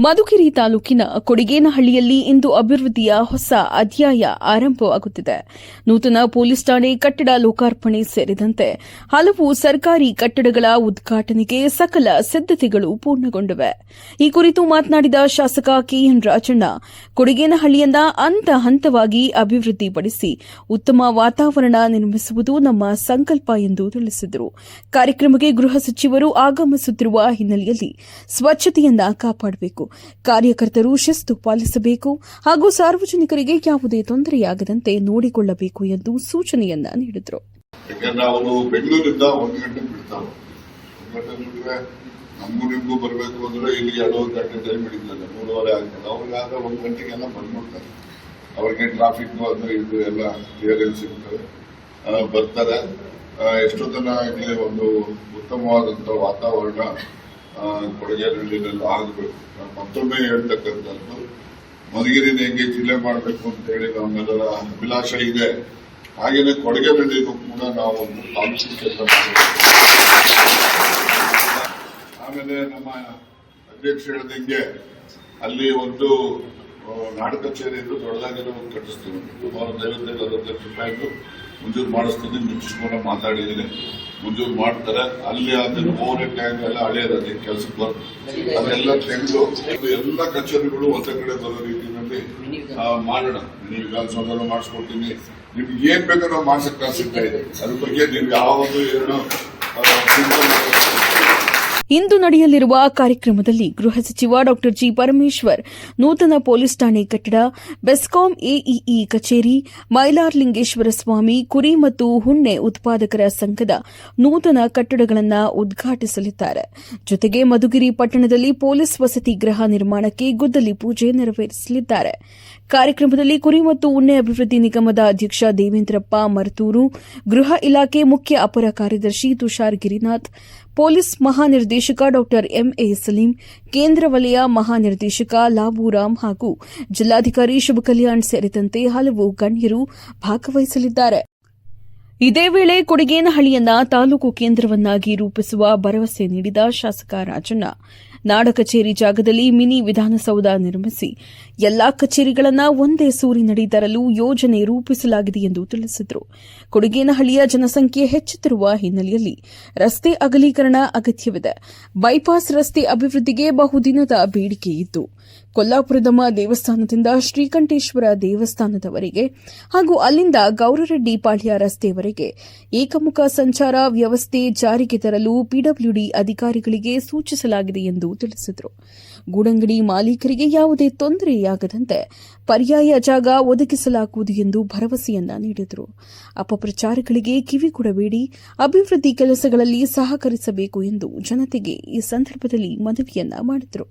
ಮಧುಗಿರಿ ತಾಲೂಕಿನ ಕೊಡಿಗೇನಹಳ್ಳಿಯಲ್ಲಿ ಇಂದು ಅಭಿವೃದ್ಧಿಯ ಹೊಸ ಅಧ್ಯಾಯ ಆರಂಭವಾಗುತ್ತಿದೆ. ನೂತನ ಪೊಲೀಸ್ ಠಾಣೆ ಕಟ್ಟಡ ಲೋಕಾರ್ಪಣೆ ಸೇರಿದಂತೆ ಹಲವು ಸರ್ಕಾರಿ ಕಟ್ಟಡಗಳ ಉದ್ಘಾಟನೆಗೆ ಸಕಲ ಸಿದ್ದತೆಗಳು ಪೂರ್ಣಗೊಂಡಿವೆ. ಈ ಕುರಿತು ಮಾತನಾಡಿದ ಶಾಸಕ ಕೆಎನ್ ರಾಜಣ್ಣ, ಕೊಡಿಗೇನಹಳ್ಳಿಯನ್ನ ಹಂತ ಹಂತವಾಗಿ ಅಭಿವೃದ್ಧಿಪಡಿಸಿ ಉತ್ತಮ ವಾತಾವರಣ ನಿರ್ಮಿಸುವುದು ನಮ್ಮ ಸಂಕಲ್ಪ ಎಂದು ತಿಳಿಸಿದರು. ಕಾರ್ಯಕ್ರಮಕ್ಕೆ ಗೃಹ ಸಚಿವರು ಆಗಮಿಸುತ್ತಿರುವ ಹಿನ್ನೆಲೆಯಲ್ಲಿ ಸ್ವಚ್ಛತೆಯನ್ನ ಕಾಪಾಡಬೇಕು, ಕಾರ್ಯಕರ್ತರು ಶಿಸ್ತು ಪಾಲಿಸಬೇಕು ಹಾಗೂ ಸಾರ್ವಜನಿಕರಿಗೆ ಯಾವುದೇ ತೊಂದರೆಯಾಗದಂತೆ ನೋಡಿಕೊಳ್ಳಬೇಕು ಎಂದು ಸೂಚನೆಯನ್ನ ನೀಡಿದರು. ಅವರು ಬೆಂಗಳೂರಿಂದ 1 ಗಂಟೆಗೆ ಬಿಡ್ತಾರೆ. 1 ಗಂಟೆ ಬಿಟ್ಟರೆ ನಮಗೂ ಬರಬೇಕು ಅಂದ್ರೆ ಇಲ್ಲಿ 2 ಗಂಟೆ ಟೈಮ್ ಹಿಡಿತದೆ, 3:30 ಆಗ್ತದೆ. ಅವ್ರಿಗಾದ್ರೆ 1 ಗಂಟೆಗೆಲ್ಲ ಬಂದ್ಬಿಡ್ತಾರೆ. ಅವ್ರಿಗೆ ಟ್ರಾಫಿಕ್ ಅದು ಇದು ಎಲ್ಲ ಕ್ಲಿಯರೆನ್ಸ್ ಇರ್ತದೆ, ಬರ್ತಾರೆ. ಎಷ್ಟೊತ್ತನ ಇಲ್ಲಿ ಒಂದು ಉತ್ತಮವಾದಂತಹ ವಾತಾವರಣ ಕೊಡಗೇನಹಳ್ಳಿನಲ್ಲಿ ಆಗಬೇಕು. ಮತ್ತೊಮ್ಮೆ ಹೇಳ್ತಕ್ಕಂಥದ್ದು, ಮಧುಗಿರಿನ ಹೆಂಗೆ ಜಿಲ್ಲೆ ಮಾಡಬೇಕು ಅಂತ ಹೇಳಿ ನಮ್ಮೆಲ್ಲರ ಅಭಿಲಾಷೆ ಇದೆ. ಹಾಗೇನೆ ಕೊಡಗೇನಹಳ್ಳಿಗೂ ಕೂಡ ನಾವು ಒಂದು ತಾಲೂಕು ಕೆಲಸ ಮಾಡಬೇಕು. ಆಮೇಲೆ ನಮ್ಮ ಅಧ್ಯಕ್ಷ ಹೇಳಿದಂಗೆ ಅಲ್ಲಿ ಒಂದು ನಾಡ ಕಚೇರಿ ಇದ್ದು ದೊಡ್ಡದಾಗಿರೋ ಒಂದು ಕಟ್ಟಿಸ್ತೀವಿ. ಸುಮಾರು 55-60 ಲಕ್ಷ ರೂಪಾಯಿಗೂ ಮಂಜೂರು ಮಾಡಿಸ್ತೀನಿ. ಮಿಕ್ಸ್ಕೊಂಡು ಮಾತಾಡಿದ್ದೀನಿ, ಮಂಜೂರು ಮಾಡ್ತಾರೆ. ಅಲ್ಲಿ ಅದನ್ನು ಓವರ್ ಟ್ಯಾಂಕ್ ಎಲ್ಲ ಹಳೆಯದೇ ಕೆಲಸಕ್ಕೆ ಬರ್ತದೆ, ಅದೆಲ್ಲ ತೆಗೆದು ಎಲ್ಲ ಕಚೇರಿಗಳು ಒಂದೇ ಕಡೆ ಬರೋ ರೀತಿಯಲ್ಲಿ ಮಾಡೋಣ. ನೀವು ವಿಧಾನಸೌಧ ಮಾಡಿಸ್ಕೊಡ್ತೀನಿ, ನಿಮ್ಗೆ ಏನ್ ಬೇಕೋ ನಾವು ಮಾಡ್ಸಕ್ಕೆ ಸಿಗ್ತಾ ಇದೆ. ಅದ್ರ ಬಗ್ಗೆ ನೀವು ಯಾವುದು ಏನು ಇಂದು ನಡೆಯಲಿರುವ ಕಾರ್ಯಕ್ರಮದಲ್ಲಿ ಗೃಹ ಸಚಿವ ಡಾ ಜಿ ಪರಮೇಶ್ವರ್ ನೂತನ ಪೊಲೀಸ್ ಠಾಣೆ ಕಟ್ಟಡ, ಬೆಸ್ಕಾಂ ಎಇಇ ಕಚೇರಿ, ಮೈಲಾರಲಿಂಗೇಶ್ವರ ಸ್ವಾಮಿ ಕುರಿ ಮತ್ತು ಹುಣ್ಣೆ ಉತ್ಪಾದಕರ ಸಂಘದ ನೂತನ ಕಟ್ಟಡಗಳನ್ನು ಉದ್ಘಾಟಿಸಲಿದ್ದಾರೆ. ಜೊತೆಗೆ ಮಧುಗಿರಿ ಪಟ್ಟಣದಲ್ಲಿ ಪೊಲೀಸ್ ವಸತಿ ಗೃಹ ನಿರ್ಮಾಣಕ್ಕೆ ಗುದ್ದಲಿ ಪೂಜೆ ನೆರವೇರಿಸಲಿದ್ದಾರೆ. ಕಾರ್ಯಕ್ರಮದಲ್ಲಿ ಕುರಿ ಮತ್ತು ಉಣ್ಣೆ ಅಭಿವೃದ್ಧಿ ನಿಗಮದ ಅಧ್ಯಕ್ಷ ದೇವೇಂದ್ರಪ್ಪ ಮರತೂರು, ಗೃಹ ಇಲಾಖೆ ಮುಖ್ಯ ಅಪರ ಕಾರ್ಯದರ್ಶಿ ತುಷಾರ್ ಗಿರಿನಾಥ್, ಪೊಲೀಸ್ ಮಹಾನಿರ್ದೇಶಕ ಡಾ ಎಂಎ ಸಲೀಂ, ಕೇಂದ್ರ ವಲಯ ಮಹಾನಿರ್ದೇಶಕ ಲಾಬೂರಾಮ್ ಹಾಗೂ ಜಿಲ್ಲಾಧಿಕಾರಿ ಶುಭಕಲ್ಯಾಣ್ ಸೇರಿದಂತೆ ಹಲವು ಗಣ್ಯರು ಭಾಗವಹಿಸಲಿದ್ದಾರೆ. ಇದೇ ವೇಳೆ ಕೊಡಿಗೇನಹಳ್ಳಿಯನ್ನ ತಾಲೂಕು ಕೇಂದ್ರವನ್ನಾಗಿ ರೂಪಿಸುವ ಭರವಸೆ ನೀಡಿದ ಶಾಸಕ ರಾಜಣ್ಣ, ನಾಡ ಕಚೇರಿ ಜಾಗದಲ್ಲಿ ಮಿನಿ ವಿಧಾನಸೌಧ ನಿರ್ಮಿಸಿ ಎಲ್ಲಾ ಕಚೇರಿಗಳನ್ನು ಒಂದೇ ಸೂರಿನಡಿ ತರಲು ಯೋಜನೆ ರೂಪಿಸಲಾಗಿದೆ ಎಂದು ತಿಳಿಸಿದರು. ಕೊಡಿಗೇನಹಳ್ಳಿಯ ಜನಸಂಖ್ಯೆ ಹೆಚ್ಚುತ್ತಿರುವ ಹಿನ್ನೆಲೆಯಲ್ಲಿ ರಸ್ತೆ ಅಗಲೀಕರಣ ಅಗತ್ಯವಿದೆ. ಬೈಪಾಸ್ ರಸ್ತೆ ಅಭಿವೃದ್ಧಿಗೆ ಬಹುದಿನದ ಬೇಡಿಕೆ ಇದ್ದು, ಕೊಲ್ಲಾಪುರದಮ್ಮ ದೇವಸ್ಥಾನದಿಂದ ಶ್ರೀಕಂಠೇಶ್ವರ ದೇವಸ್ಥಾನದವರೆಗೆ ಹಾಗೂ ಅಲ್ಲಿಂದ ಗೌರರೆಡ್ಡಿ ಪಾಳ್ಯ ರಸ್ತೆಯವರೆಗೆ ಏಕಮುಖ ಸಂಚಾರ ವ್ಯವಸ್ಥೆ ಜಾರಿಗೆ ತರಲು ಪಿಡಬ್ಲ್ಯೂಡಿ ಅಧಿಕಾರಿಗಳಿಗೆ ಸೂಚಿಸಲಾಗಿದೆ ಎಂದು ತಿಳಿಸಿದರು. ಗೂಡಂಗಡಿ ಮಾಲೀಕರಿಗೆ ಯಾವುದೇ ತೊಂದರೆಯಾಗದಂತೆ ಪರ್ಯಾಯ ಜಾಗ ಒದಗಿಸಲಾಗುವುದು ಎಂದು ಭರವಸೆಯನ್ನ ನೀಡಿದರು. ಅಪಪ್ರಚಾರಗಳಿಗೆ ಕಿವಿಗೊಡಬೇಡಿ, ಅಭಿವೃದ್ಧಿ ಕೆಲಸಗಳಲ್ಲಿ ಸಹಕರಿಸಬೇಕು ಎಂದು ಜನತೆಗೆ ಈ ಸಂದರ್ಭದಲ್ಲಿ ಮನವಿಯನ್ನ ಮಾಡಿದರು.